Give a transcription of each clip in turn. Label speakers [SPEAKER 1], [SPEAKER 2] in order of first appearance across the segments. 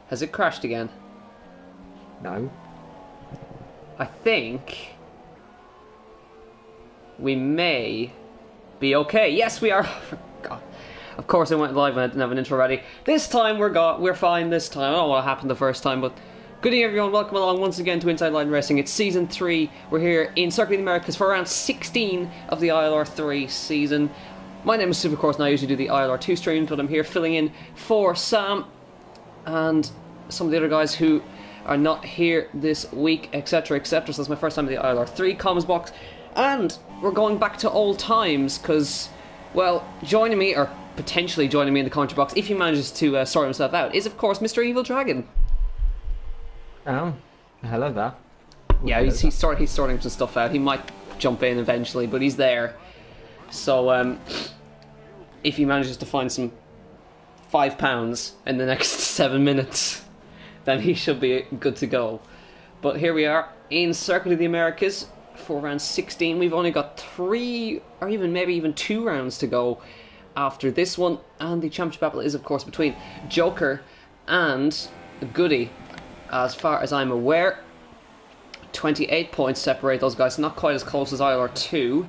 [SPEAKER 1] Has it crashed again?
[SPEAKER 2] No.
[SPEAKER 1] I think we may be okay. Yes, we are. God. Of course, I went live and I didn't have an intro ready. This time we're fine. This time I don't know what happened the first time, but good evening, everyone. Welcome along once again to Inside Line Racing. It's season 3. We're here in Circuit of the Americas for round 16 of the ILR3 season. My name is Supercourse, and I usually do the ILR2 streams, but I'm here filling in for Sam and some of the other guys who are not here this week, etc, etc. So it's my first time in the ILR3 comms box, and we're going back to old times because, well, joining me, or potentially joining me in the commentary box, if he manages to sort himself out, is of course Mr. Evil Dragon.
[SPEAKER 2] Oh, hello there.
[SPEAKER 1] Yeah, he's sorting some stuff out. He might jump in eventually, but he's there. So, if he manages to find some £5 in the next 7 minutes, then he should be good to go. But here we are in Circuit of the Americas for round 16. We've only got 3 or maybe even 2 rounds to go after this one, and the championship battle is of course between Joker and Goody. As far as I'm aware, 28 points separate those guys, not quite as close as ILR2,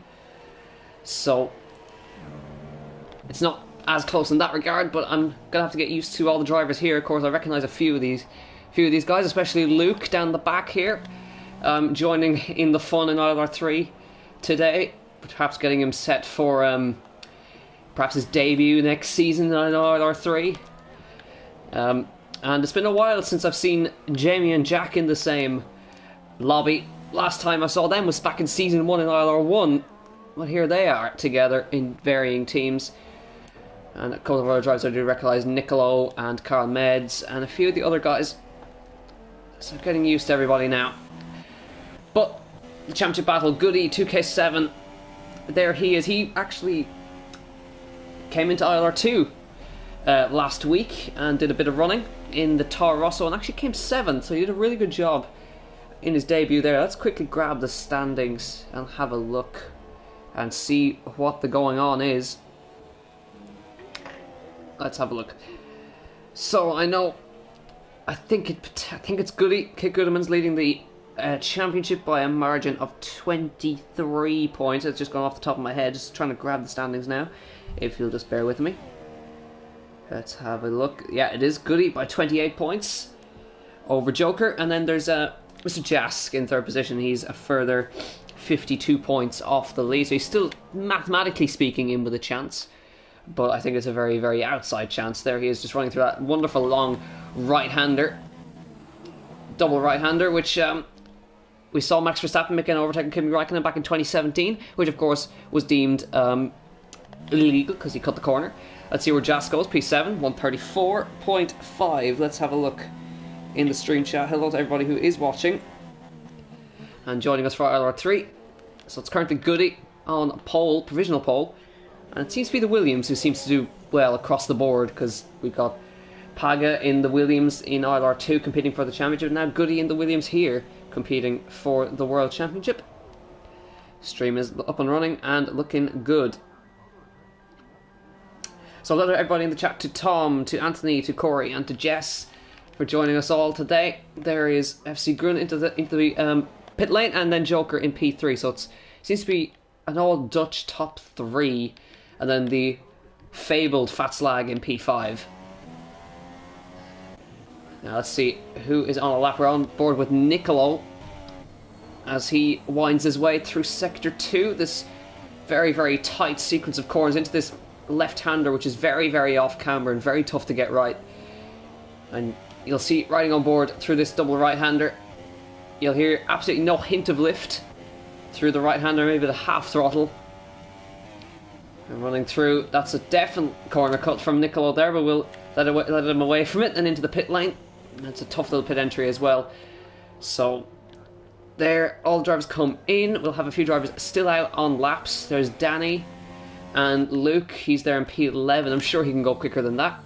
[SPEAKER 1] so it's not as close in that regard, but I'm gonna have to get used to all the drivers here. Of course, I recognise a few of these guys, especially Luke down the back here, joining in the fun in ILR3 today, perhaps getting him set for perhaps his debut next season in ILR3. And it's been a while since I've seen Jamie and Jack in the same lobby. Last time I saw them was back in season 1 in ILR1. Well, here they are together in varying teams. And a couple of other drivers I do recognise, Nicolo and Carl Meds, and a few of the other guys. So I'm getting used to everybody now. But the championship battle, Goody 2K7, there he is. He actually came into ILR2 last week and did a bit of running in the Toro Rosso and actually came 7th, so he did a really good job in his debut there. Let's quickly grab the standings and have a look and see what the going on is. Let's have a look. So I think it's Goody. Kit Goodeman's leading the championship by a margin of 23 points. It's just gone off the top of my head. Just trying to grab the standings now, if you'll just bear with me. Let's have a look. Yeah, it is Goody by 28 points over Joker, and then there's Mr. Jask in 3rd position. He's a further 52 points off the lead, so he's still, mathematically speaking, in with a chance. But I think it's a very, very outside chance. There he is, just running through that wonderful long right-hander. Double right-hander, which we saw Max Verstappen make an overtake on Kimi Räikkönen back in 2017, which of course was deemed illegal because he cut the corner. Let's see where Jas goes. P7, 134.5. Let's have a look in the stream chat. Hello to everybody who is watching and joining us for ILR3. So it's currently Goody on pole, provisional pole. And it seems to be the Williams who seems to do well across the board, because we've got Paga in the Williams in ILR2 competing for the championship. Now Goody in the Williams here competing for the World Championship. Stream is up and running and looking good. So hello to everybody in the chat, to Tom, to Anthony, to Corey, and to Jess for joining us all today. There is FC Grun into the pit lane, and then Joker in P3. So it seems to be an all Dutch top 3, and then the fabled Fat Slag in P5. Now let's see who is on a lap. We're on board with Nicolo as he winds his way through Sector 2. This very, very tight sequence of corners into this left-hander, which is very, very off-camber and very tough to get right. And you'll see riding on board through this double right-hander, you'll hear absolutely no hint of lift through the right-hander, maybe the half throttle. And running through, that's a definite corner cut from Nicolo there, but we'll let him away from it and into the pit lane. That's a tough little pit entry as well. So there, all the drivers come in. We'll have a few drivers still out on laps. There's Danny and Luke. He's there in P11. I'm sure he can go quicker than that.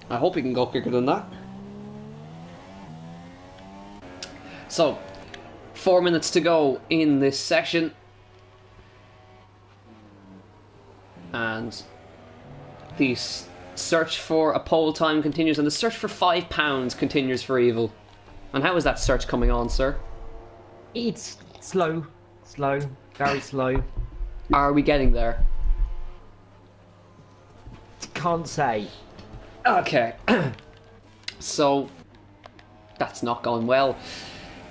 [SPEAKER 1] I hope he can go quicker than that. So 4 minutes to go in this session. And the search for a pole time continues, and the search for £5 continues for Evil. And how is that search coming on, sir?
[SPEAKER 2] It's slow, very slow.
[SPEAKER 1] Are we getting there?
[SPEAKER 2] Can't say.
[SPEAKER 1] Okay. So, that's not going well.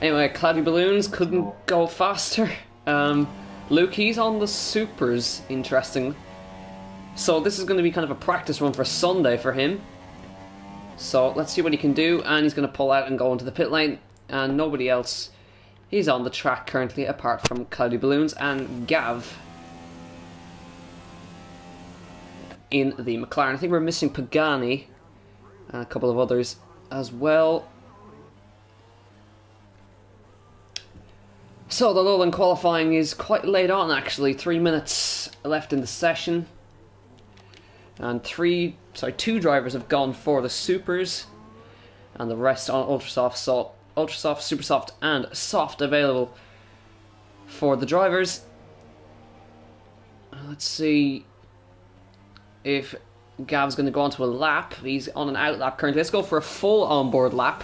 [SPEAKER 1] Anyway, Cloudy Balloons couldn't go faster. Luke, he's on the supers, interesting. So this is going to be kind of a practice run for Sunday for him. So let's see what he can do, and he's going to pull out and go into the pit lane, and nobody else is on the track currently apart from Cloudy Balloons and Gav in the McLaren. I think we're missing Pagani and a couple of others as well. So the Lowland qualifying is quite late on, actually. 3 minutes left in the session, and two drivers have gone for the supers, and the rest on Ultrasoft. So Ultrasoft, Supersoft, and Soft available for the drivers. Let's see if Gav's going to go onto a lap. He's on an out lap currently. Let's go for a full onboard lap.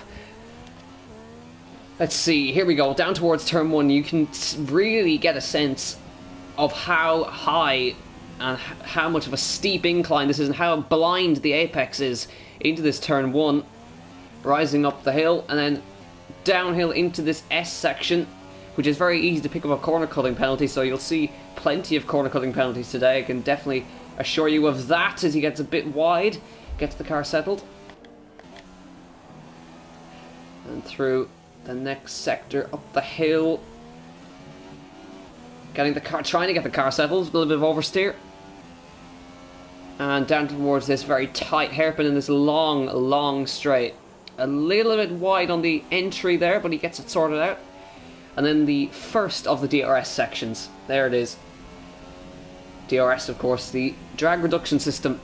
[SPEAKER 1] Let's see, here we go, down towards turn 1. You can really get a sense of how high and how much of a steep incline this is, and how blind the apex is into this turn 1. Rising up the hill, and then downhill into this S section, which is very easy to pick up a corner cutting penalty, so you'll see plenty of corner cutting penalties today. I can definitely assure you of that as he gets a bit wide, gets the car settled. And through the next sector up the hill, trying to get the car settled, a little bit of oversteer, and down towards this very tight hairpin in this long straight. A little bit wide on the entry there, but he gets it sorted out. And then the first of the DRS sections, there it is. DRS, of course, the drag reduction system,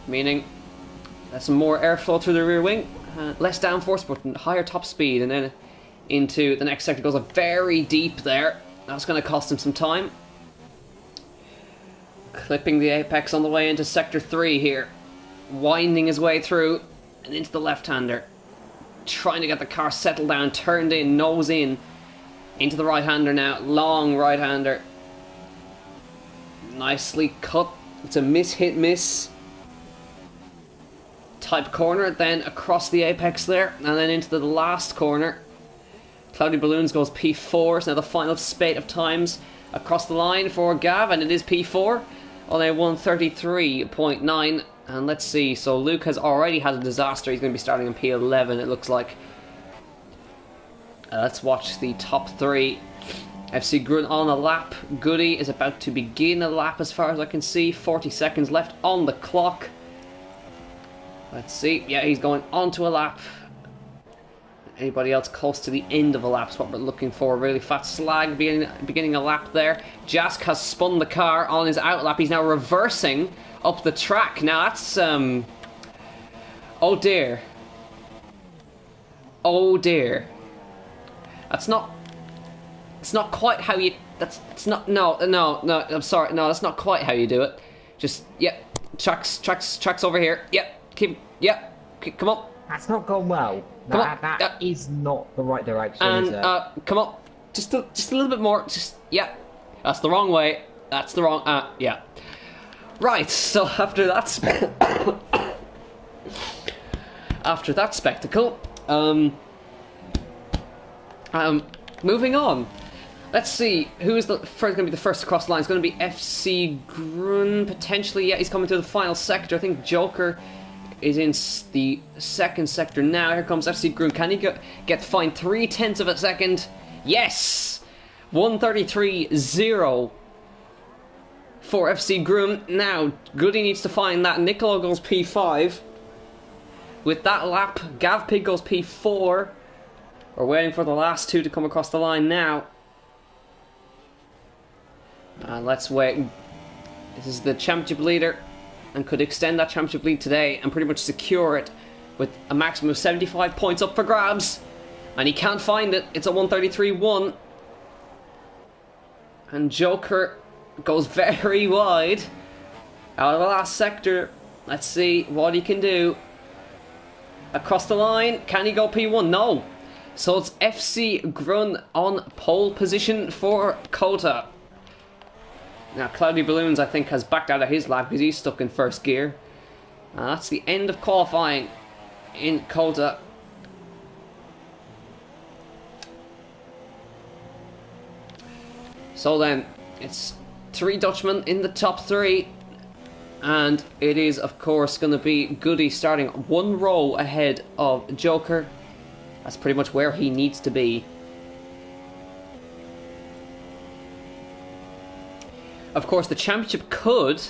[SPEAKER 1] meaning some more airflow through the rear wing, less downforce but higher top speed, and then into the next sector. Goes a very deep there. That's going to cost him some time. Clipping the apex on the way into sector 3 here, winding his way through and into the left-hander, trying to get the car settled down, turned in, nose in, into the right-hander now, long right-hander, nicely cut. It's a miss-hit-miss type corner, then across the apex there, and then into the last corner. Cloudy Balloons goes P4, so now the final spate of times across the line for Gav, and it is P4 on a 133.9. And let's see, so Luke has already had a disaster. He's going to be starting in P11, it looks like. Let's watch the top 3. FC Gran on a lap. Goody is about to begin a lap as far as I can see. 40 seconds left on the clock. Let's see. Yeah, he's going onto a lap. Anybody else close to the end of a lap is what we're looking for. Really fat slag beginning a lap there. Jask has spun the car on his out lap. He's now reversing up the track. Now that's oh dear. Oh dear. It's not quite how you no, I'm sorry. No, that's not quite how you do it. Just tracks over here. Come on.
[SPEAKER 2] That's not gone well. That is not the right direction,
[SPEAKER 1] and
[SPEAKER 2] is it?
[SPEAKER 1] come on, just a little bit more. That's the wrong way. That's the wrong. Right. So after that, spectacle, moving on. Let's see who is going to be the first to cross the line. It's going to be FC Gran potentially. Yeah, he's coming to the final sector. I think Joker is in the second sector now. Here comes FC Gran. Can he get fined 0.3 of a second? Yes! 133.0 for FC Gran. Now, Goody needs to find that. Niccolo goes P5. With that lap, Gav Pig goes P4. We're waiting for the last two to come across the line now. And let's wait. This is the championship leader, and could extend that championship lead today and pretty much secure it with a maximum of 75 points up for grabs. And he can't find it. It's a 133.1. And Joker goes very wide out of the last sector. Let's see what he can do. Across the line, can he go P1? No. So it's FC Grun on pole position for Kota. Now, Cloudy Balloons, I think, has backed out of his lap because he's stuck in first gear. And that's the end of qualifying in Kota. So then, it's 3 Dutchmen in the top 3. And it is, of course, going to be Goody starting 1 row ahead of Joker. That's pretty much where he needs to be. Of course, the championship could,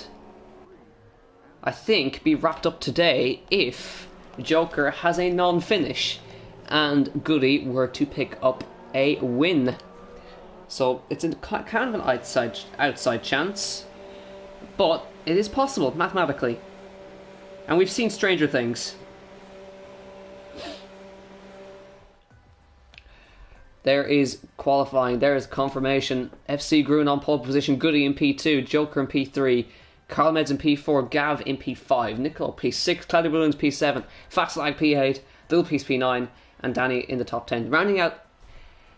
[SPEAKER 1] I think, be wrapped up today if Joker has a non-finish and Goody were to pick up a win. So it's a kind of an outside chance, but it is possible mathematically, and we've seen stranger things. There is qualifying, there is confirmation. FC Grun on pole position, Goody in P2, Joker in P3, Carl Meds in P4, Gav in P5, Nicolo P6, Cloudy Balloons P7, Fatslag P8, Little Piece P9, and Danny in the top 10. Rounding out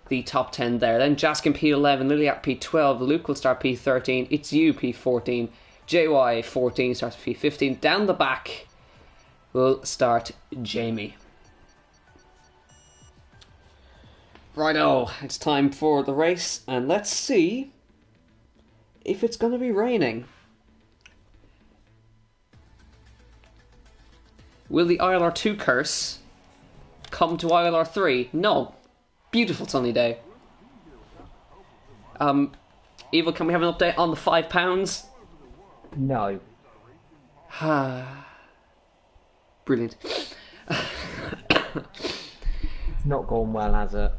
[SPEAKER 1] the top 10 there. Then Jaskin P11, Liliac P12, Luke will start P13, It's You P14, JY14 starts P15. Down the back will start Jamie. Righto, it's time for the race, and let's see if it's going to be raining. Will the ILR2 curse come to ILR3? No. Beautiful sunny day. Evil, can we have an update on the £5?
[SPEAKER 2] No.
[SPEAKER 1] Brilliant.
[SPEAKER 2] It's not gone well, has it?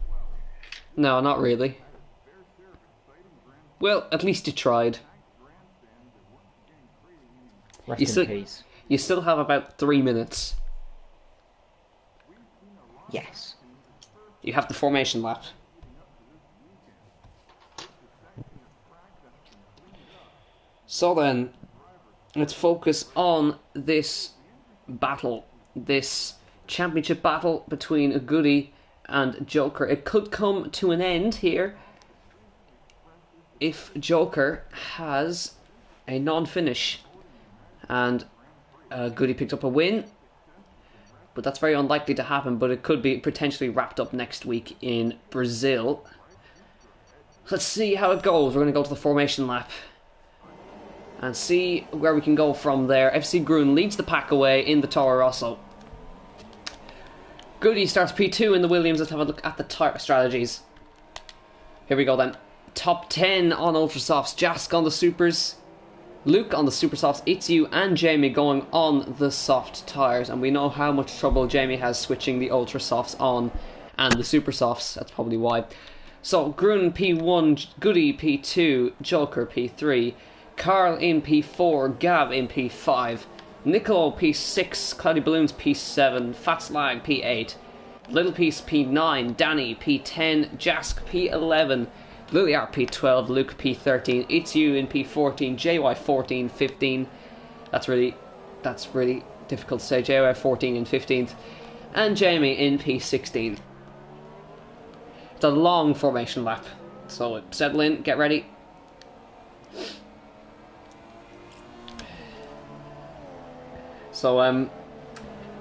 [SPEAKER 1] No, not really. Well, at least you tried.
[SPEAKER 2] Rest in peace.
[SPEAKER 1] You still have about 3 minutes.
[SPEAKER 2] Yes.
[SPEAKER 1] You have the formation lap. So then, let's focus on this battle. This championship battle between Goody and Joker. It could come to an end here if Joker has a non-finish and Goody picked up a win, but that's very unlikely to happen. But it could be potentially wrapped up next week in Brazil. Let's see how it goes. We're going to go to the formation lap and see where we can go from there. FC Grun leads the pack away in the Toro Rosso. Goody starts P2 in the Williams. Let's have a look at the tyre strategies. Here we go then. Top 10 on Ultra Softs. Jask on the Supers. Luke on the Super Softs. It's You and Jamie going on the soft tyres. And we know how much trouble Jamie has switching the Ultra Softs on and the Super Softs. That's probably why. So, Grun P1, Goody P2, Joker P3, Carl in P4, Gav in P5, Nicolo P6, Cloudy Balloons P7, Fatslag P8, Little Piece P9, Danny P10, Jask P11, Liliar P12, Luke P13, It's You in P14, JY14, 15. That's really difficult to say. JY14 in 15th, and Jamie in P16. It's a long formation lap, so settle in, get ready. So,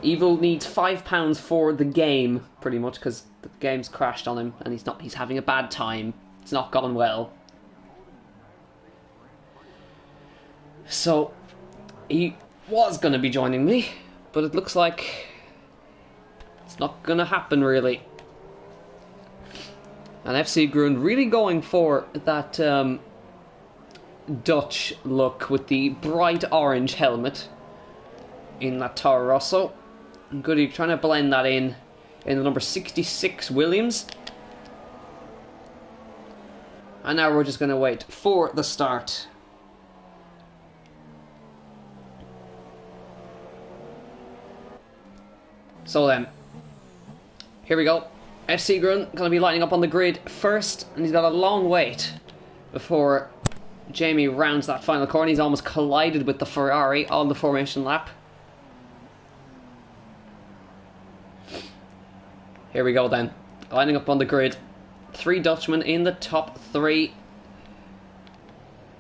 [SPEAKER 1] Evil needs £5 for the game, pretty much, because the game's crashed on him, and he's having a bad time. It's not gone well. So, he was going to be joining me, but it looks like it's not going to happen, really. And FC Grun really going for that Dutch look with the bright orange helmet in that Toro Rosso. Goody trying to blend that in the number 66 Williams. And now we're just going to wait for the start. So then, here we go. FC Grun going to be lining up on the grid first, and he's got a long wait before Jamie rounds that final corner. He's almost collided with the Ferrari on the formation lap. Here we go then. Lining up on the grid. 3 Dutchmen in the top 3.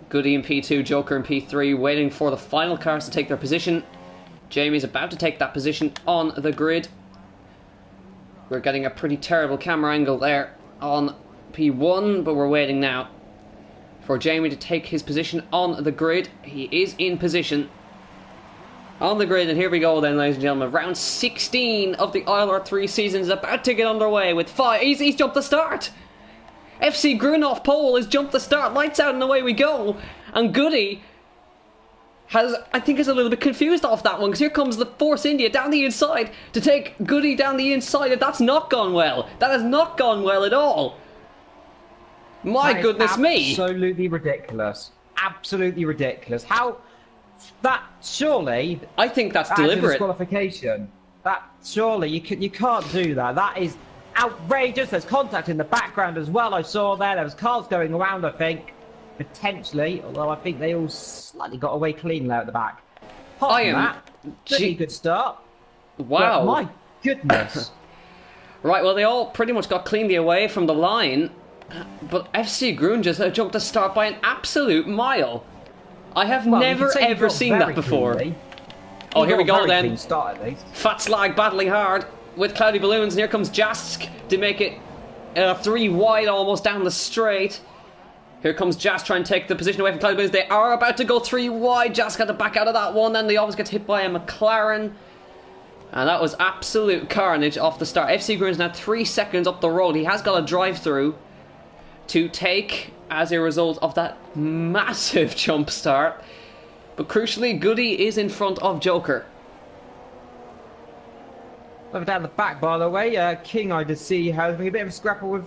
[SPEAKER 1] Goody in P2, Joker in P3, waiting for the final cars to take their position. Jamie's about to take that position on the grid. We're getting a pretty terrible camera angle there on P1, but we're waiting now for Jamie to take his position on the grid. He is in position on the grid, and here we go then, ladies and gentlemen. Round 16 of the ILR3 season is about to get underway with 5. He's jumped the start. FC Gran off pole has jumped the start. Lights out and away we go. And Goody I think is a little bit confused off that one, because here comes the Force India down the inside to take Goody down the inside, and that's not gone well. That has not gone well at all. My goodness me.
[SPEAKER 2] Absolutely ridiculous. Absolutely ridiculous. How... That surely...
[SPEAKER 1] I think that's deliberate.
[SPEAKER 2] Disqualification. That surely you can't do that. That is outrageous. There's contact in the background as well. I saw there was cars going around, I think, potentially, although I think they all slightly got away clean there at the back. Apart from that, pretty good start.
[SPEAKER 1] Wow.
[SPEAKER 2] But my goodness.
[SPEAKER 1] Right, well, they all pretty much got cleanly away from the line, but FC Gran just jumped the start by an absolute mile. I have never ever seen that before. Cleanly. Oh, here we go then.
[SPEAKER 2] Start, at least.
[SPEAKER 1] Fat Slag battling hard with Cloudy Balloons, and here comes Jask to make it 3 wide almost down the straight. Here comes Jask trying to take the position away from Cloudy Balloons. They are about to go 3 wide. Jask had to back out of that one, and they always get hit by a McLaren. And that was absolute carnage off the start. FC Gran's now 3 seconds up the road. He has got a drive-through to take as a result of that massive jump start. But crucially, Goody is in front of Joker.
[SPEAKER 2] Over down the back, by the way, King I just see having a bit of a scrapper with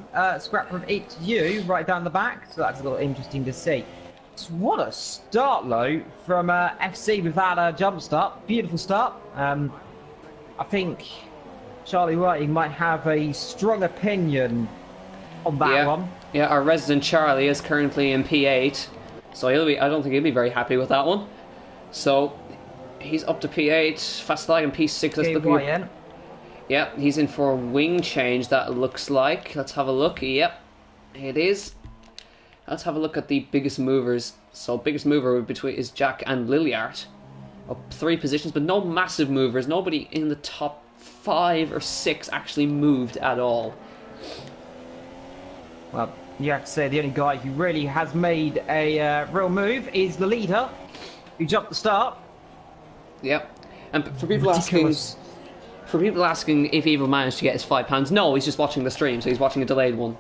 [SPEAKER 2] It's You right down the back, so that's a little interesting to see. So what a start, though, from FC with that jump start. Beautiful start. I think Charlie Whiting might have a strong opinion on that one.
[SPEAKER 1] Yeah, our resident Charlie is currently in P8, so I don't think he'll be very happy with that one. So he's up to P8, Fast Lag in P6.
[SPEAKER 2] Let's
[SPEAKER 1] yeah, he's in for a wing change, that looks like. Let's have a look. Yep, it is. Let's have a look at the biggest movers. So biggest mover between is Jack and Liliart. Up 3 positions, but no massive movers. Nobody in the top 5 or 6 actually moved at all.
[SPEAKER 2] Well, you have to say the only guy who really has made a real move is the leader, who jumped the start.
[SPEAKER 1] Yep. And for people asking if Evil managed to get his £5, no, he's just watching the stream, so he's watching a delayed one.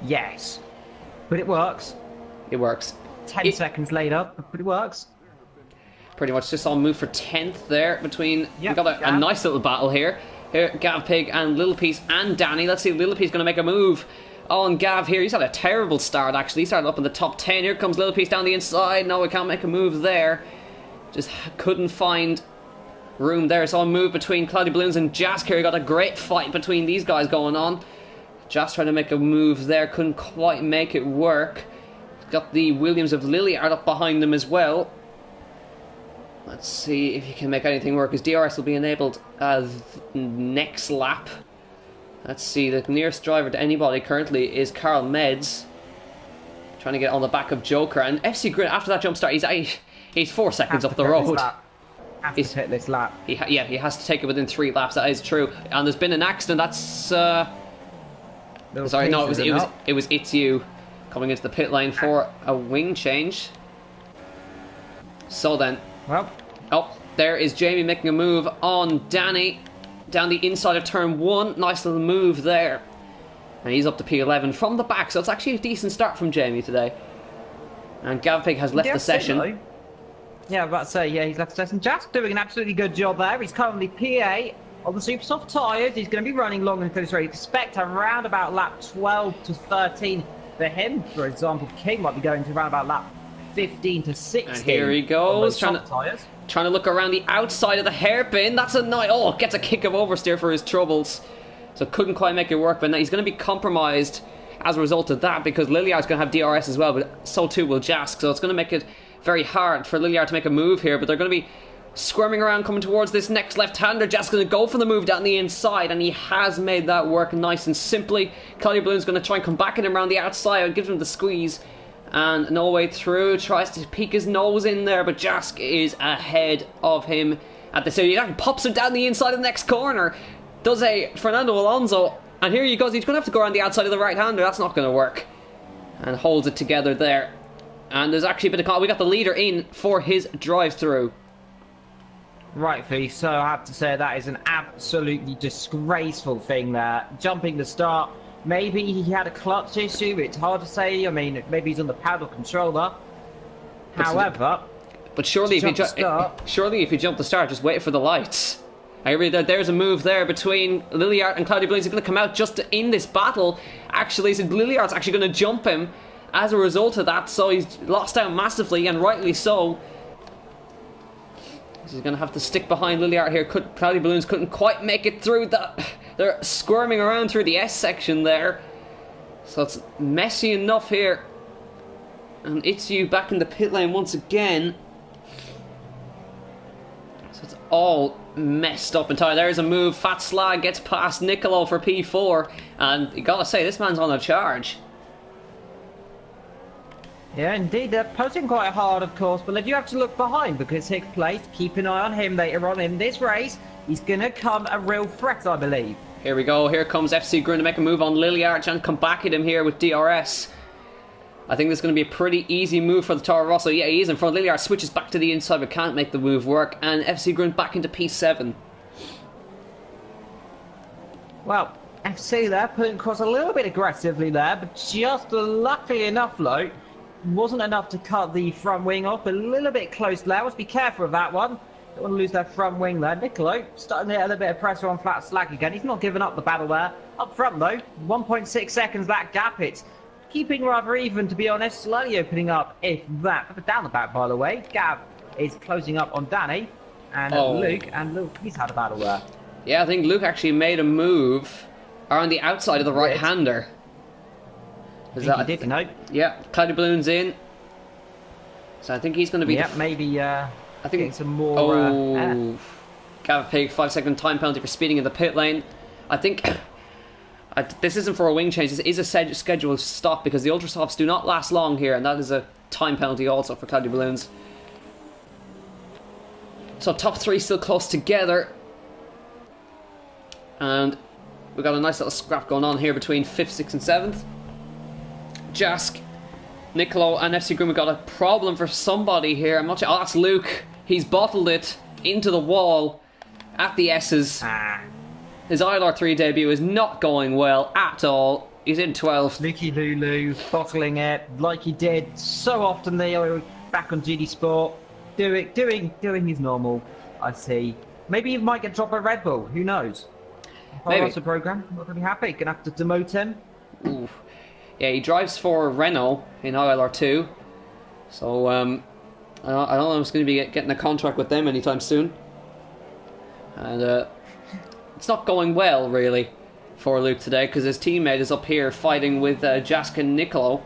[SPEAKER 2] Yes. But it works.
[SPEAKER 1] It works.
[SPEAKER 2] 10 seconds later, but it works.
[SPEAKER 1] Pretty much just on move for 10th there between... We've got a nice little battle here. Here, Gav Pig and Little Piece and Danny. Let's see if Little Piece going to make a move on Gav here. He's had a terrible start, actually. He started up in the top 10. Here comes Little Piece down the inside. No, we can't make a move there. Just couldn't find room there. So on move between Cloudy Balloons and Jask here. Got a great fight between these guys going on. Jask trying to make a move there. Couldn't quite make it work. Got the Williams of Liliard up behind them as well. Let's see if you can make anything work, as DRS will be enabled next lap. Let's see, the nearest driver to anybody currently is Carl Meds, trying to get on the back of Joker. And FC Gran, after that jump start, he's 4 seconds up the road.
[SPEAKER 2] He's hit this lap.
[SPEAKER 1] He has to take it within 3 laps. That is true. And there's been an accident. That's sorry, no, it was It's You coming into the pit lane for a wing change. So then.
[SPEAKER 2] Well,
[SPEAKER 1] oh, there is Jamie making a move on Danny down the inside of turn 1. Nice little move there. And he's up to P11 from the back, so it's actually a decent start from Jamie today. And Gavpig has left the session.
[SPEAKER 2] Yeah, I was about to say, yeah, he's left the session. Jask doing an absolutely good job there. He's currently PA on the super soft tyres. He's going to be running long and finish race. Expect around about lap 12 to 13 for him. For example, King might be going to around about lap 15 to 16.
[SPEAKER 1] And here he goes, trying to look around the outside of the hairpin. That's a nice... Oh, gets a kick of oversteer for his troubles. So couldn't quite make it work, but now he's going to be compromised as a result of that, because Liliard's going to have DRS as well, but so too will Jask. So it's going to make it very hard for Liliard to make a move here, but they're going to be squirming around, coming towards this next left-hander. Jask's going to go for the move down the inside, and he has made that work nice and simply. Cloudy Balloon's going to try and come back at him around the outside and gives him the squeeze. And no way through, tries to peek his nose in there, but Jask is ahead of him at the city. He pops him down the inside of the next corner. Does a Fernando Alonso, and here he goes. He's going to have to go around the outside of the right-hander. That's not going to work. And holds it together there. And there's actually a bit of... we got the leader in for his drive-through.
[SPEAKER 2] Rightfully so, I have to say that is an absolutely disgraceful thing there. Jumping the start, maybe he had a clutch issue, it's hard to say. I mean, maybe he's on the paddle controller. However,
[SPEAKER 1] but surely if you jump the start, just wait for the lights. There's a move there between Lilliard and Cloudy Balloon. He's going to come out just in this battle. Actually, so Lilliard's actually going to jump him as a result of that, so he's lost out massively, and rightly so. He's going to have to stick behind Lilliard here. Cloudy Balloons couldn't quite make it through that. They're squirming around through the S section there. So it's messy enough here. And it's you back in the pit lane once again. So it's all messed up entirely. There's a move. Fat Slag gets past Nicolo for P4. And you gotta say, this man's on a charge.
[SPEAKER 2] Yeah, indeed, they're pushing quite hard, of course, but they do have to look behind because Hick's place. Keep an eye on him later on in this race. He's going to come a real threat, I believe.
[SPEAKER 1] Here we go. Here comes FC Gran to make a move on Lilliard and come back at him here with DRS. I think this is going to be a pretty easy move for the Toro Rosso. Yeah, he is in front. Lilliard switches back to the inside but can't make the move work. And FC Gran back into P7.
[SPEAKER 2] Well, FC there, putting across a little bit aggressively there, but just luckily enough, though. Wasn't enough to cut the front wing off. A little bit close there. Let's be careful of that one. Don't want to lose that front wing there. Nicolo starting to get a little bit of pressure on Flat Slag again. He's not giving up the battle there. Up front though, 1.6 seconds that gap. It's keeping rather even, to be honest. Slowly opening up, if that. But down the back, by the way. Gav is closing up on Danny and Luke. And Luke, he's had a battle there.
[SPEAKER 1] Yeah, I think Luke actually made a move around the outside of the right-hander.
[SPEAKER 2] I did, no.
[SPEAKER 1] Yeah, Cloudy Balloon's in. So I think he's going to be...
[SPEAKER 2] Yeah, maybe I think getting some more...
[SPEAKER 1] Gav Pig, 5-second time penalty for speeding in the pit lane. I think... this isn't for a wing change, this is a scheduled stop because the Ultra Softs do not last long here, and that is a time penalty also for Cloudy Balloons. So top three still close together. And we've got a nice little scrap going on here between 5th, 6th and 7th. Jask, Nicolo and FC Groom have got a problem for somebody here. I'm not sure. Oh, that's Luke. He's bottled it into the wall at the S's. His ILR3 debut is not going well at all. He's in 12th.
[SPEAKER 2] Lukey Lulu bottling it like he did so often there back on GD Sport. Doing his normal, I see. Maybe he might get dropped by Red Bull. Who knows?
[SPEAKER 1] Maybe.
[SPEAKER 2] That's the program. Not going to be happy. Gonna have to demote him.
[SPEAKER 1] Oof. Yeah, he drives for Renault in ILR2. So, I don't know if he's going to be getting a contract with them anytime soon. And it's not going well, really, for Luke today, because his teammate is up here fighting with Jask and Nicolo.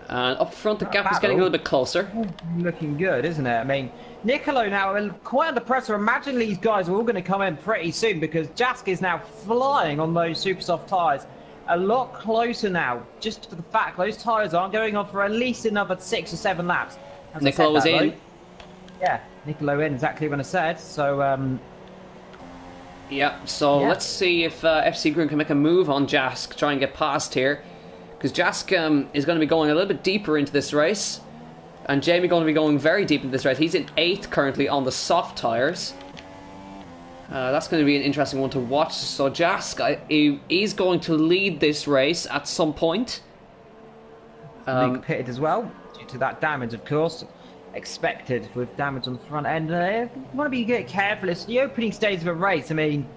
[SPEAKER 1] And up front, the gap is getting a little bit closer.
[SPEAKER 2] Looking good, isn't it? I mean, Nicolo now quite under pressure. Imagine these guys are all going to come in pretty soon, because Jask is now flying on those super soft tyres. A lot closer now, just for the fact those tyres aren't going on for at least another 6 or 7 laps.
[SPEAKER 1] Nicolo was in.
[SPEAKER 2] Yeah, Nicolo in, exactly what I said. So,
[SPEAKER 1] yeah, so let's see if FC Green can make a move on Jask, try and get past here. Because Jask is going to be going a little bit deeper into this race. And Jamie going to be going very deep into this race. He's in 8th currently on the soft tyres. That's going to be an interesting one to watch. So Jask he's going to lead this race at some point.
[SPEAKER 2] Luke pitted as well, due to that damage, of course. Expected with damage on the front end. You want to be careful. It's the opening stage of a race. I mean,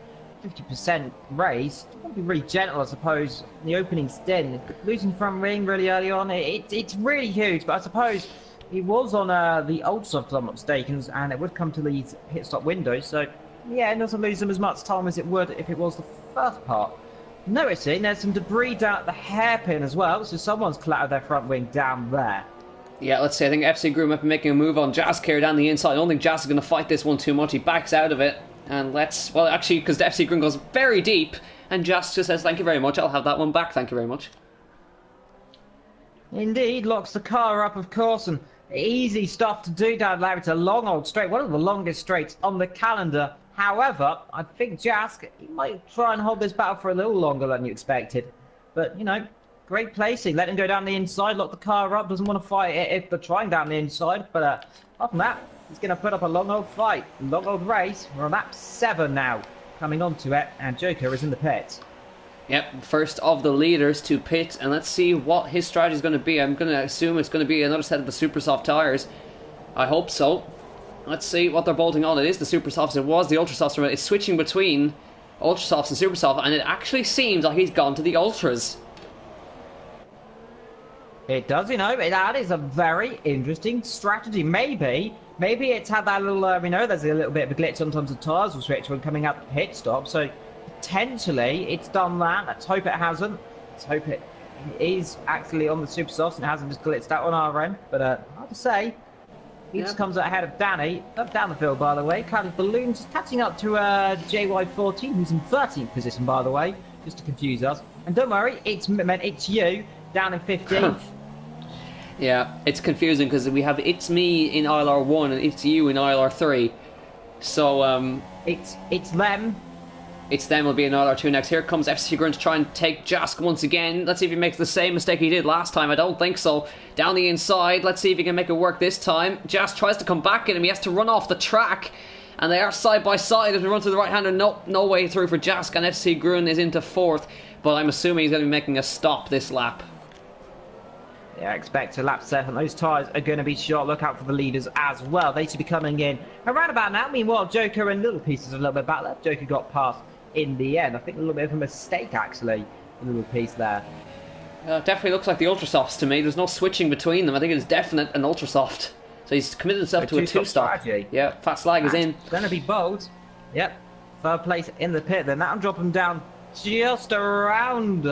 [SPEAKER 2] 50% race. You want to be really gentle, I suppose. The opening stint, losing front wing really early on, it's really huge. But I suppose he was on the old soft, if I'm not mistaken, and it would come to these pit stop windows. So yeah, it doesn't lose them as much time as it would if it was the first part. Noticing there's some debris down at the hairpin as well, so someone's clattered their front wing down there.
[SPEAKER 1] Yeah, let's see. I think FC Groom might be making a move on Jask here down the inside. I don't think Jask is going to fight this one too much. He backs out of it. And well, actually, because the FC Groom goes very deep, and Jask just says, thank you very much, I'll have that one back, thank you very much.
[SPEAKER 2] Indeed, locks the car up, of course, and easy stuff to do down there. It's a long old straight, one of the longest straights on the calendar. However, I think Jask, he might try and hold this battle for a little longer than you expected. But, you know, great placing. Let him go down the inside, lock the car up. Doesn't want to fight it if they're trying down the inside. But apart from that, he's going to put up a long old fight, long old race. We're on lap 7 now, coming onto it, and Joker is in the pit.
[SPEAKER 1] Yep, first of the leaders to pit, and let's see what his strategy is going to be. I'm going to assume it's going to be another set of the super soft tyres. I hope so. Let's see what they're bolting on. It is the super softs. It was the ultra softs. It's switching between ultra softs and super soft, and it actually seems like he's gone to the ultras.
[SPEAKER 2] It does, you know. That is a very interesting strategy. Maybe it's had that little, there's a little bit of a glitch sometimes. The tyres will switch when coming out the pit stop. So potentially it's done that. Let's hope it hasn't. Let's hope it is actually on the super softs and it hasn't just glitched out on our end. But hard to say. He just comes out ahead of Danny, up down the field, by the way. Clouded Balloons catching up to JY14, who's in 13th position, by the way, just to confuse us. And don't worry, it's you down in 15th.
[SPEAKER 1] Yeah, it's confusing because we have it's me in ILR1 and it's you in ILR3. So,
[SPEAKER 2] it's them.
[SPEAKER 1] It's them will be in ILR2 next. Here comes FC Grunt to try and take Jask once again. Let's see if he makes the same mistake he did last time. I don't think so. Down the inside. Let's see if he can make it work this time. Jask tries to come back at him. He has to run off the track. And they are side by side as we run to the right-hander. No way through for Jask. And FC Grun is into 4th. But I'm assuming he's going to be making a stop this lap.
[SPEAKER 2] Yeah, expect a lap 7. Those tyres are going to be shot. Look out for the leaders as well. They should be coming in around about now. Meanwhile, Joker and Little Pieces a little bit back left. Joker got past in the end. I think a little bit of a mistake, actually. A little piece there.
[SPEAKER 1] Definitely looks like the Ultrasofts to me. There's no switching between them. I think it's definite an Ultrasoft. So he's committed himself to a two-stop. Yeah, Fat Slag is in.
[SPEAKER 2] Going to be bold. Yep. 3rd place in the pit. Then that'll drop him down just around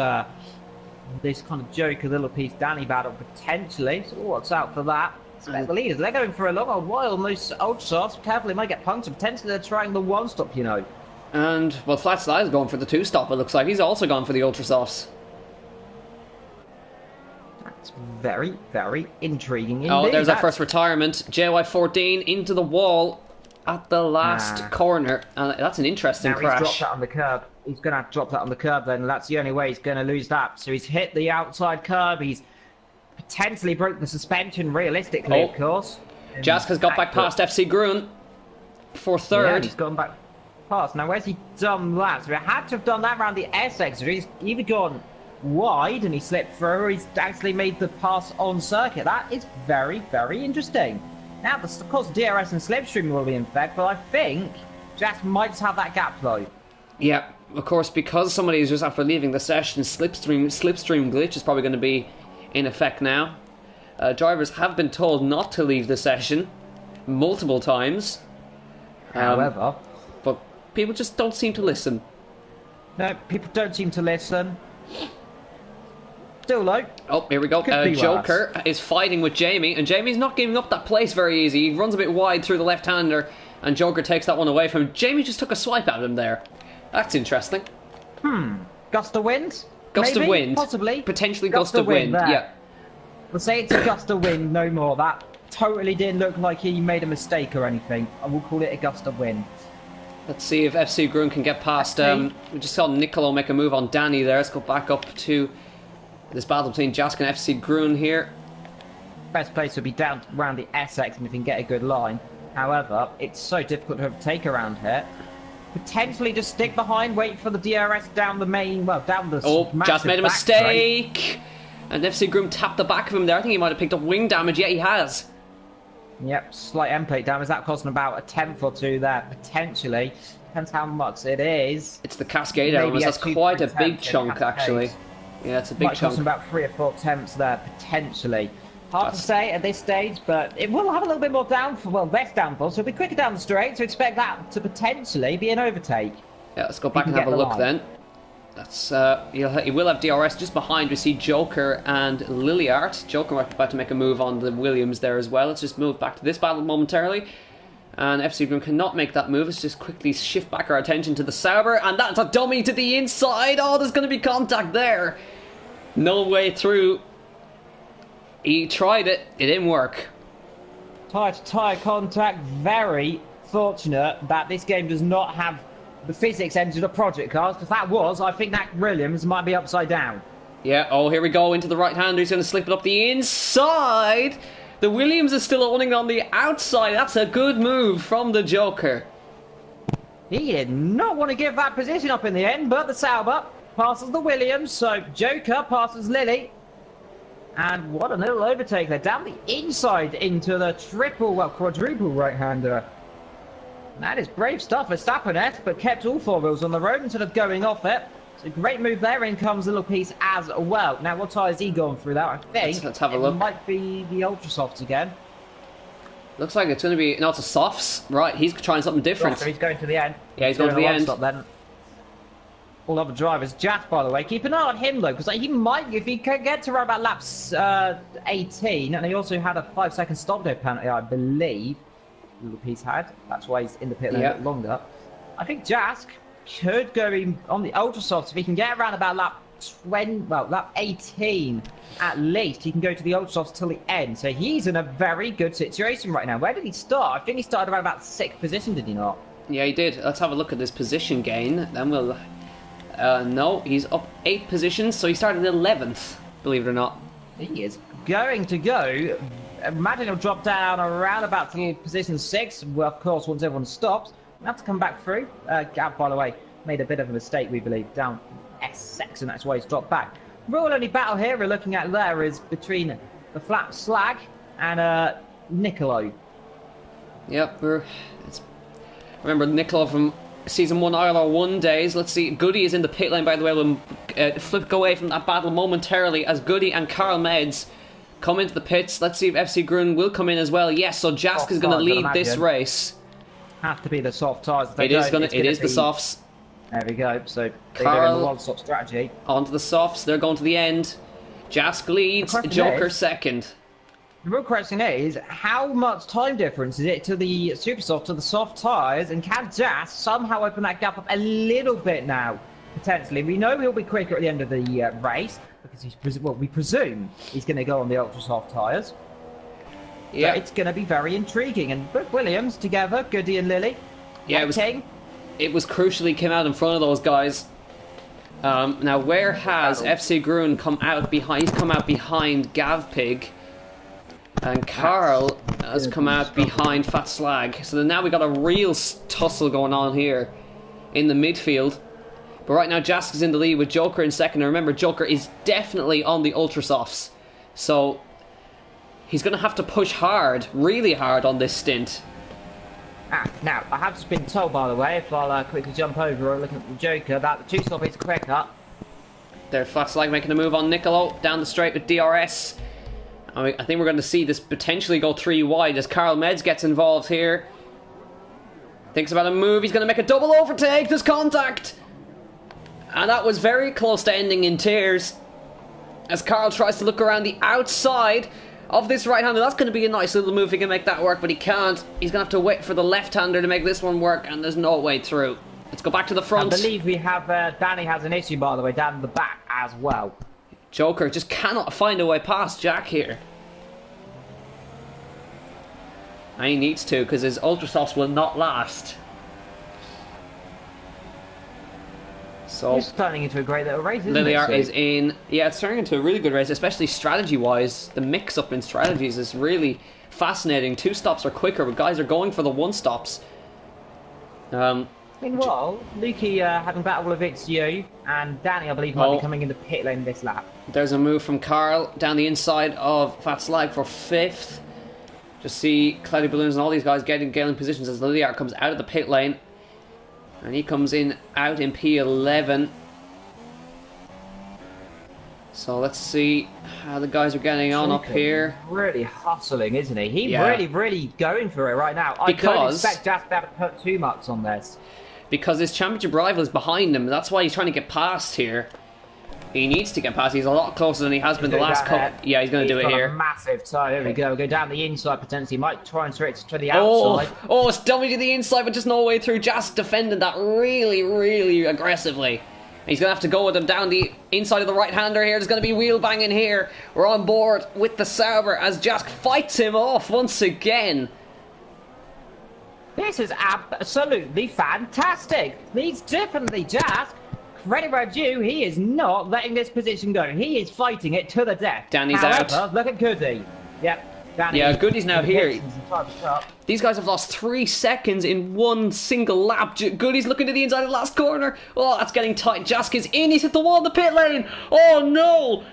[SPEAKER 2] this kind of Joker little piece Danny battle, potentially. So what's out for that? Expect the leaders. They're going for a long old while on those Ultrasofts. Carefully, might get punctured. Potentially they're trying the one-stop, you know.
[SPEAKER 1] And, well, Flat Slide is going for the two-stop, it looks like. He's also gone for the Ultrasofts.
[SPEAKER 2] That's very, very intriguing indeed.
[SPEAKER 1] Oh, there's our first retirement. JY14 into the wall at the last corner. And that's an interesting crash.
[SPEAKER 2] He's dropped that on the curb. He's going to have to drop that on the curb then. That's the only way he's going to lose that. So he's hit the outside curb. He's potentially broke the suspension, realistically, of course.
[SPEAKER 1] Jask has got back past FC Grun for 3rd.
[SPEAKER 2] Yeah, he's gone back past. Now, where's he done that? So he had to have done that around the S exit. He's either gone wide and he slipped through, or he's actually made the pass on circuit. That is very, very interesting. Now, of course, DRS and Slipstream will be in effect, but I think Jack might just have that gap though.
[SPEAKER 1] Yeah, of course, because somebody is just after leaving the session, Slipstream glitch is probably going to be in effect now. Drivers have been told not to leave the session multiple times.
[SPEAKER 2] However,
[SPEAKER 1] but people just don't seem to listen.
[SPEAKER 2] No, people don't seem to listen. Still low.
[SPEAKER 1] Oh, here we go. Joker is fighting with Jamie, and Jamie's not giving up that place very easy. He runs a bit wide through the left-hander, and Joker takes that one away from him. Jamie just took a swipe at him there. That's interesting.
[SPEAKER 2] Gust of wind?
[SPEAKER 1] Gust of wind.
[SPEAKER 2] Possibly.
[SPEAKER 1] Potentially gust of wind. Yeah.
[SPEAKER 2] We'll say it's a gust of wind, no more. That totally didn't look like he made a mistake or anything. I will call it a gust of wind.
[SPEAKER 1] Let's see if FC Grun can get past. We just saw Nicolo make a move on Danny there. Let's go back up to this battle between Jask and FC Grun here.
[SPEAKER 2] Best place would be down around the SX and if you can get a good line. However, it's so difficult to overtake around here. Potentially just stick behind, wait for the DRS down the main, down the...
[SPEAKER 1] Oh, Jask made a mistake! And FC Grun tapped the back of him there. I think he might have picked up wing damage. Yeah, he has.
[SPEAKER 2] Yep, slight end plate damage. That cost him about a 10th or 2 there, potentially. Depends how much it is.
[SPEAKER 1] It's the Cascade elements. That's quite a big chunk, actually. Yeah, it's a big chunk.
[SPEAKER 2] Might cost him about 3 or 4 attempts there, potentially. Hard to say at this stage, but it will have a little bit more downfall, less downfall, so it'll be quicker down the straight, so expect that to potentially be an overtake.
[SPEAKER 1] Yeah, let's go back and have a look then. That's he will have DRS just behind. We see Joker and Liliart. Joker about to make a move on the Williams there as well. Let's just move back to this battle momentarily. And FC Green cannot make that move. Let's just quickly shift back our attention to the Sauber. And that's a dummy to the inside. Oh, there's going to be contact there. No way through. He tried it. It didn't work.
[SPEAKER 2] Tyre-to-tyre contact. Very fortunate that this game does not have the physics engine of project cars. If that was, I think that Williams might be upside down.
[SPEAKER 1] Yeah, oh, here we go into the right-hander. He's going to slip it up the inside. The Williams is still owning on the outside. That's a good move from the Joker.
[SPEAKER 2] He did not want to give that position up in the end, but the Sauber passes the Williams, so Joker passes Lily. And what a little overtake there, down the inside into the quadruple right-hander. That is brave stuff for Verstappen, but kept all four wheels on the road instead of going off it. So great move there. In comes a little piece as well. Now, what tyre has he gone through that? I think
[SPEAKER 1] let's have a look.
[SPEAKER 2] It might be the Ultra Softs again.
[SPEAKER 1] Looks like it's going to be... No, it's a softs. Right, he's trying something different.
[SPEAKER 2] So he's going to the end.
[SPEAKER 1] Yeah, he's going to the end.
[SPEAKER 2] Stop then. All other drivers. Jaff, by the way, keep an eye on him, though, because he might, if he can get to around about laps 18, and he also had a 5-second stop go penalty, I believe. Little piece had. That's why he's in the pit lane a bit longer. I think Jask could go in on the Ultra Softs if he can get around about lap 20, well, lap 18 at least. He can go to the Ultra Softs till the end. So he's in a very good situation right now. Where did he start? I think he started around about 6th position, did he not?
[SPEAKER 1] Yeah, he did. Let's have a look at this position gain. Then we'll. No, he's up 8 positions, so he started 11th. Believe it or not.
[SPEAKER 2] He is going to go. Imagine he'll drop down around about to position 6. Well, of course, once everyone stops, we'll have to come back through. Gav, by the way, made a bit of a mistake, we believe, down S6, and that's why he's dropped back. Real only battle here we're looking at there is between the Flap Slag and Nicolo. Yep,
[SPEAKER 1] remember Nicolo from Season 1 ILR1 days. Let's see, Goody is in the pit lane, by the way. We'll go away from that battle momentarily as Goody and Carl Meds come into the pits. Let's see if FC Grun will come in as well. Yes, so Jask is going to lead this race.
[SPEAKER 2] Have to be the soft tyres.
[SPEAKER 1] It is the softs.
[SPEAKER 2] There we go. So they go in the one-stop strategy.
[SPEAKER 1] Onto the softs. They're going to the end. Jask leads. Joker second.
[SPEAKER 2] The real question is, how much time difference is it to the super soft to the soft tyres, and can Jask somehow open that gap up a little bit now? Potentially. We know he'll be quicker at the end of the race, because we presume he's going to go on the ultra soft tyres. Yeah, so it's going to be very intriguing. And both Williams together, Goody and Lily.
[SPEAKER 1] Yeah, it was crucial he came out in front of those guys. Now, where has FC Grun come out behind? He's come out behind Gav Pig, and Carl has come out behind Fat Slag. So now we got a real tussle going on here in the midfield. But right now, Jask is in the lead with Joker in second. And remember, Joker is definitely on the Ultra Softs. So he's going to have to push hard, really hard on this stint.
[SPEAKER 2] Now, I have just been told, by the way, if I'll quickly jump over and look at the Joker, that the 2-stop is quicker.
[SPEAKER 1] There's Fat Slag making a move on Nicolo down the straight with DRS. I think we're going to see this potentially go 3 wide as Carl Meds gets involved here. Thinks about a move. He's going to make a double overtake. There's contact. And that was very close to ending in tears as Carl tries to look around the outside of this right-hander. That's going to be a nice little move. He can make that work, but he can't. He's going to have to wait for the left-hander to make this one work, and there's no way through. Let's go back to the front.
[SPEAKER 2] I believe we have Danny has an issue, by the way, down the back as well.
[SPEAKER 1] Joker just cannot find a way past Jack here. And he needs to, because his Ultra Softs will not last. So
[SPEAKER 2] it's turning into a great little race, isn't
[SPEAKER 1] Liliart is in. Yeah, it's turning into a really good race, especially strategy-wise. The mix-up in strategies is really fascinating. 2 stops are quicker, but guys are going for the 1 stops.
[SPEAKER 2] Meanwhile, Lukey having battle with It's You, and Danny, I believe, might be coming in the pit lane this lap.
[SPEAKER 1] There's a move from Carl down the inside of Fat Slag for 5th. Just see Cloudy Balloons and all these guys getting positions as Liliart comes out of the pit lane. And he comes in out in P11. So let's see how the guys are getting on up here.
[SPEAKER 2] Really hustling, isn't he? He's really going for it right now. I don't expect Jasper to put too much on this.
[SPEAKER 1] because his championship rival is behind him. That's why he's trying to get past here. He needs to get past. He's a lot closer than he has been the last couple. Yeah, he's going to do it here.
[SPEAKER 2] A massive tie. There we go. Go down the inside potentially. Might try and switch to the outside.
[SPEAKER 1] Oh, it's dummy to the inside, but just no way through. Jask defended that really, really aggressively. He's going to have to go with him down the inside of the right-hander here. There's going to be wheel banging here. We're on board with the Sauber as Jask fights him off once again.
[SPEAKER 2] This is absolutely fantastic. Leads differently, Jask. Credit where due, he is not letting this position go. He is fighting it to the death.
[SPEAKER 1] Danny's out.
[SPEAKER 2] Look at Goody. Yep, Danny.
[SPEAKER 1] Yeah, Goody's now here. These guys have lost 3 seconds in one single lap. Goody's looking to the inside of the last corner. Oh, that's getting tight. Jask is in. He's hit the wall in the pit lane. Oh, no.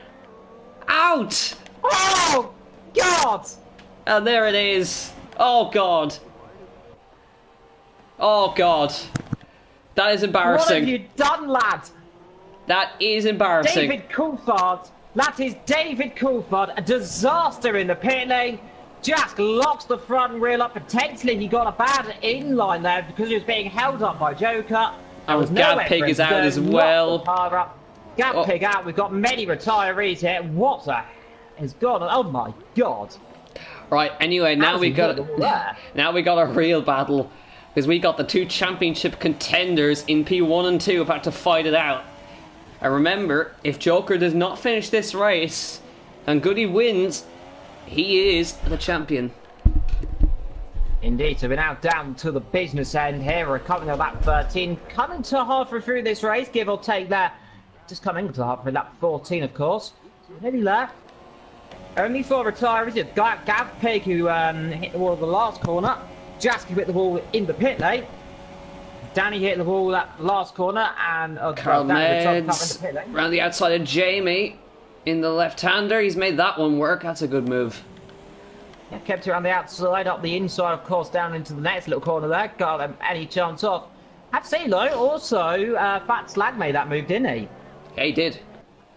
[SPEAKER 1] Out.
[SPEAKER 2] Oh, God.
[SPEAKER 1] And there it is. Oh, God. Oh, God. That is embarrassing.
[SPEAKER 2] What have you done, lad?
[SPEAKER 1] That is embarrassing.
[SPEAKER 2] David Coulthard. That is David Coulthard. A disaster in the pit lane. Jask locks the front wheel up. Potentially he got a bad inline there because he was being held up by Joker.
[SPEAKER 1] And Gab Pig is out as well.
[SPEAKER 2] Gab Pig out. We've got many retirees here. What the has gone on? Oh my God.
[SPEAKER 1] Right, anyway, now we got a real battle. Because we got the 2 championship contenders in P1 and 2 about to fight it out. And remember, if Joker does not finish this race and Goody wins, he is the champion.
[SPEAKER 2] Indeed, so we're now down to the business end here. We're coming to lap 13, coming to halfway through this race, give or take there. Just coming to halfway lap 14, of course. Nearly there. Only 4 retirees. You've got Gav Pig, who hit the wall of the last corner. Jask hit the wall in the pit lane. Danny hit the wall at the last corner, and
[SPEAKER 1] Carl Meds around the outside of Jamie in the left-hander. He's made that one work. That's a good move.
[SPEAKER 2] Yeah, kept it around the outside, up the inside, of course, down into the next little corner there. Got them any chance off. Have to say though, also Fat Slag made that move, didn't he?
[SPEAKER 1] Yeah, he did.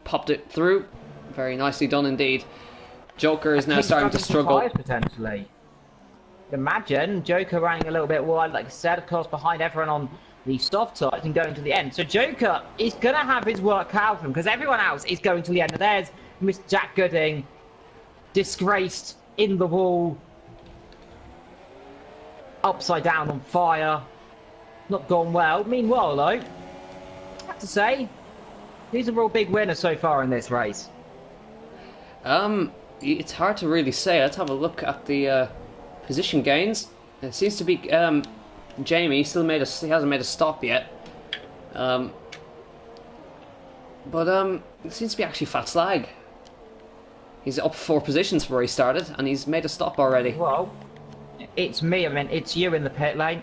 [SPEAKER 1] Popped it through. Very nicely done indeed. Joker is now starting to struggle.
[SPEAKER 2] Potentially. Imagine Joker running a little bit wide, like I said, of course, behind everyone on the soft side and going to the end. So Joker is going to have his work cut out for him because everyone else is going to the end. And there's Mr. Jack Gooding, disgraced in the wall, upside down on fire, not gone well. Meanwhile, though, I have to say, he's a real big winner so far in this race.
[SPEAKER 1] It's hard to really say. Let's have a look at the position gains. It seems to be Jamie. He hasn't made a stop yet. But it seems to be actually Fat Slag. He's up 4 positions from where he started, and he's made a stop already.
[SPEAKER 2] Well, it's me. I mean, it's you in the pit lane.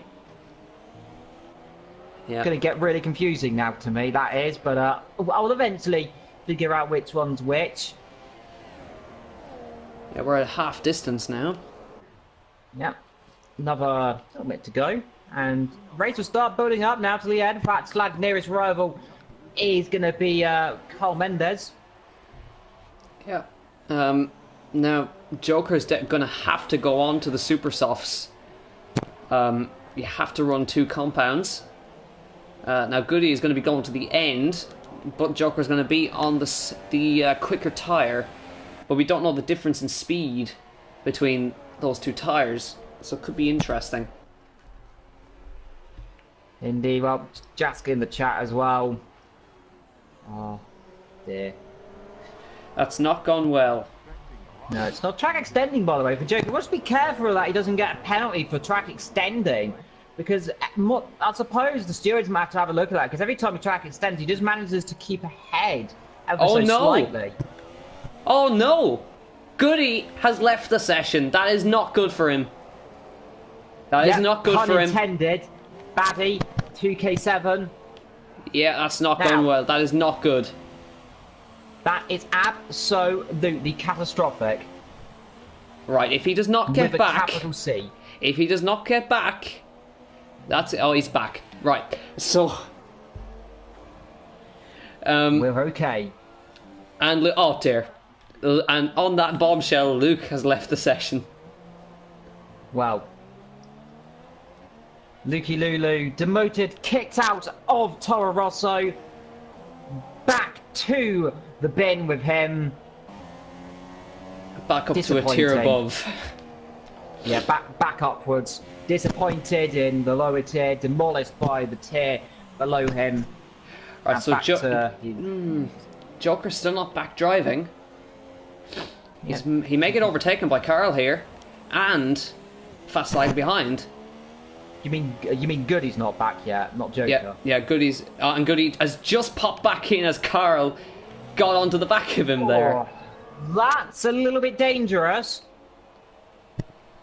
[SPEAKER 1] Yeah.
[SPEAKER 2] It's going to get really confusing now to me. That is, but I'll eventually figure out which one's which.
[SPEAKER 1] Yeah, we're at half distance now.
[SPEAKER 2] Yeah, another little bit to go, and race will start building up now to the end. Fat Slag nearest rival is going to be Carl Mendes.
[SPEAKER 1] Yeah. Now Joker's going to have to go on to the super softs. You have to run 2 compounds. Now Goody is going to be going to the end, but Joker's going to be on the quicker tire. But we don't know the difference in speed between those 2 tires, so it could be interesting.
[SPEAKER 2] Indeed, well, Jask in the chat as well. Oh, dear.
[SPEAKER 1] That's not gone well.
[SPEAKER 2] No, it's not track extending, by the way, for Joker. Must be careful that he doesn't get a penalty for track extending, because I suppose the stewards might have to have a look at that, because every time he track extends, he just manages to keep ahead ever so slightly.
[SPEAKER 1] Oh no! Goody has left the session. That is not good for him. That is not good for him.
[SPEAKER 2] Unintended. Baddie, 2K7.
[SPEAKER 1] Yeah, that's not going well. That is not good.
[SPEAKER 2] That is absolutely catastrophic.
[SPEAKER 1] Right, if he does not get
[SPEAKER 2] With
[SPEAKER 1] back...
[SPEAKER 2] a capital C.
[SPEAKER 1] If he does not get back... That's it. Oh, he's back. Right, so...
[SPEAKER 2] We're okay.
[SPEAKER 1] And... Oh, dear. And on that bombshell, Luke has left the session.
[SPEAKER 2] Well, Lucky Lulu demoted, kicked out of Toro Rosso. Back to the bin with him.
[SPEAKER 1] Back up to a tier above.
[SPEAKER 2] Yeah, back upwards. Disappointed in the lower tier, demolished by the tier below him.
[SPEAKER 1] Right, so Joker's still not back driving. He may get overtaken by Carl here, and fast lag behind.
[SPEAKER 2] You mean Goody's not back yet, not Joker?
[SPEAKER 1] Yeah, Goody's and Goody has just popped back in as Carl got onto the back of him there.
[SPEAKER 2] That's a little bit dangerous,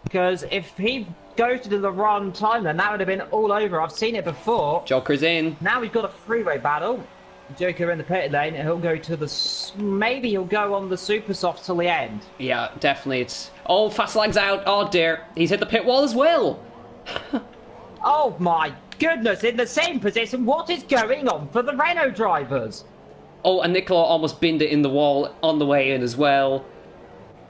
[SPEAKER 2] because if he goes to the wrong time, then that would have been all over. I've seen it before.
[SPEAKER 1] Joker's in.
[SPEAKER 2] Now we've got a freeway battle. Joker in the pit lane, and he'll go to the... Maybe he'll go on the super soft till the end.
[SPEAKER 1] Yeah, definitely. It's... Oh, fast lag's out. Oh, dear. He's hit the pit wall as well.
[SPEAKER 2] Oh, my goodness. In the same position. What is going on for the Renault drivers?
[SPEAKER 1] Oh, and Nicola almost binned it in the wall on the way in as well.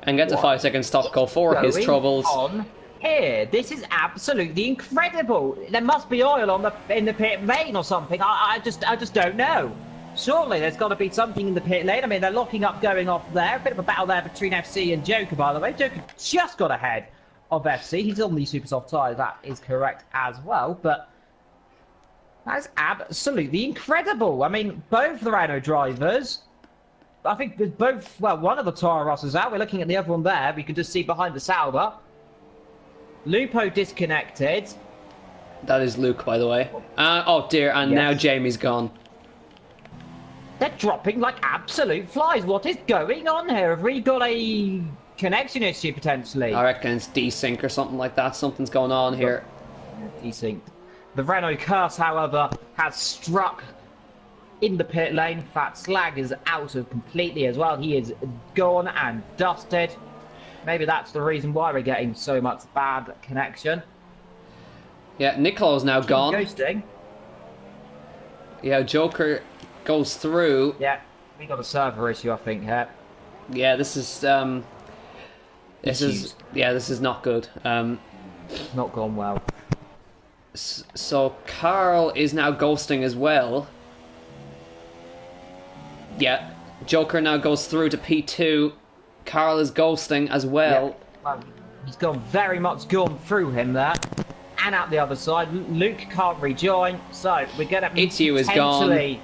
[SPEAKER 1] And gets a 5-second stop go for his troubles.
[SPEAKER 2] On here? This is absolutely incredible. There must be oil on in the pit lane or something. I just don't know. Surely there's got to be something in the pit lane. I mean, they're locking up going off there. A bit of a battle there between FC and Joker, by the way. Joker just got ahead of FC. He's on the super soft tyre. That is correct as well. But that's absolutely incredible. I mean, both the Renault drivers... I think there's both... Well, one of the Toro Rossos out. We're looking at the other one there. We can just see behind the Sauber. Lupo disconnected.
[SPEAKER 1] That is Luke, by the way. Oh, dear. And now Jamie's gone.
[SPEAKER 2] They're dropping like absolute flies. What is going on here? Have we got a connection issue, potentially?
[SPEAKER 1] I reckon it's desync or something like that. Something's going on here.
[SPEAKER 2] Desync. The Renault curse, however, has struck in the pit lane. Fat Slag is out of completely as well. He is gone and dusted. Maybe that's the reason why we're getting so much bad connection.
[SPEAKER 1] Yeah, Nicolo's now gone.
[SPEAKER 2] Ghosting.
[SPEAKER 1] Yeah, Joker goes through.
[SPEAKER 2] Yeah, we got a server issue, I think, here.
[SPEAKER 1] Yeah, this is this is not good.
[SPEAKER 2] Not gone well.
[SPEAKER 1] So Carl is now ghosting as well. Yeah, Joker now goes through to P2. Carl is ghosting as well.
[SPEAKER 2] Yeah. Well, he's very much gone through him there. And out the other side. Luke can't rejoin. So we're going to...
[SPEAKER 1] It's you is gone.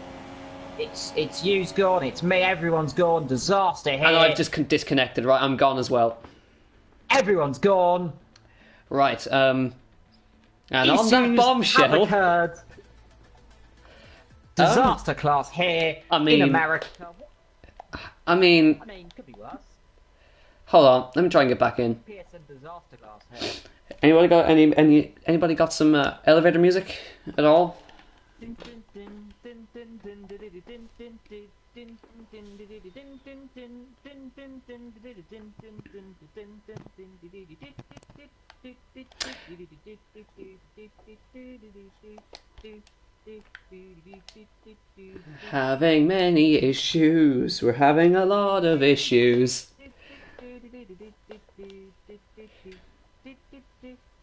[SPEAKER 2] It's you's gone. It's me. Everyone's gone. Disaster here.
[SPEAKER 1] And I've just disconnected. Right, I'm gone as well.
[SPEAKER 2] Everyone's gone.
[SPEAKER 1] Right, and on that bombshell...
[SPEAKER 2] Disaster class here in America.
[SPEAKER 1] I mean,
[SPEAKER 2] could be worse.
[SPEAKER 1] Hold on, let me try and get back in.
[SPEAKER 2] PSN disaster class here.
[SPEAKER 1] Anybody got some elevator music at all? Having many issues. We're having a lot of issues.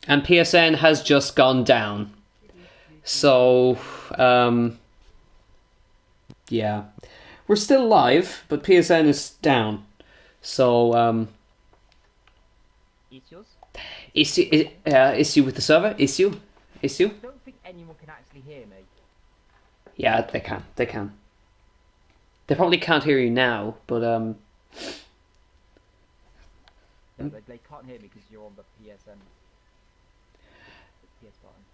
[SPEAKER 1] And PSN has just gone down. So, yeah. We're still live, but PSN is down. So, issue with the server? Issue?
[SPEAKER 2] I don't think anyone can actually hear me.
[SPEAKER 1] Yeah, they can. They can. They probably can't hear you now, but
[SPEAKER 2] No, they can't hear me because you're on the PSN. PS button.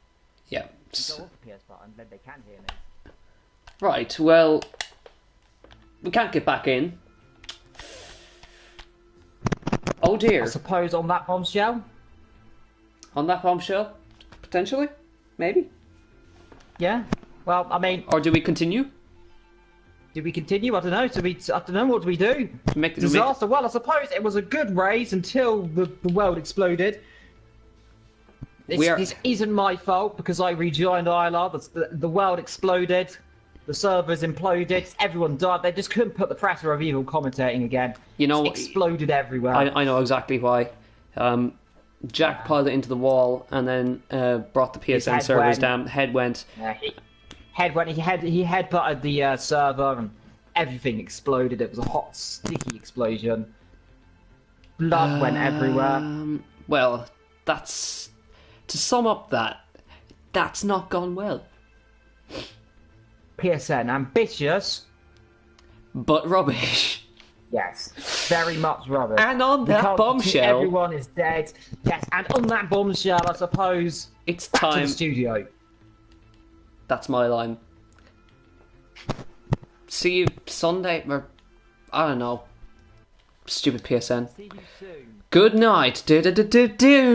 [SPEAKER 1] Yeah.
[SPEAKER 2] If you go off the PS button, then they can hear me.
[SPEAKER 1] Right, well, we can't get back in. Oh dear.
[SPEAKER 2] I suppose on that bombshell?
[SPEAKER 1] On that bombshell? Potentially? Maybe?
[SPEAKER 2] Yeah. Well, I mean...
[SPEAKER 1] Or do we continue?
[SPEAKER 2] Do we continue? I don't know. I don't know. What do we do? Disaster. Well, I suppose it was a good race until the world exploded. This isn't my fault because I rejoined ILR. The world exploded. The servers imploded. Everyone died. They just couldn't put the pressure of evil commentating again.
[SPEAKER 1] You know,
[SPEAKER 2] it exploded everywhere.
[SPEAKER 1] I know exactly why. jackpotted it into the wall, and then brought the PSN servers down. Head went.
[SPEAKER 2] He headbutted the server, and everything exploded. It was a hot, sticky explosion. Blood went everywhere.
[SPEAKER 1] Well, that's to sum up that's not gone well.
[SPEAKER 2] PSN, ambitious,
[SPEAKER 1] but rubbish.
[SPEAKER 2] Yes, very much rubbish.
[SPEAKER 1] And on that bombshell,
[SPEAKER 2] everyone is dead. Yes, and on that bombshell, I suppose
[SPEAKER 1] it's
[SPEAKER 2] back
[SPEAKER 1] time
[SPEAKER 2] to the studio.
[SPEAKER 1] That's my line. See you Sunday, or I don't know. Stupid PSN.
[SPEAKER 2] See you soon.
[SPEAKER 1] Good night. Do do do do do.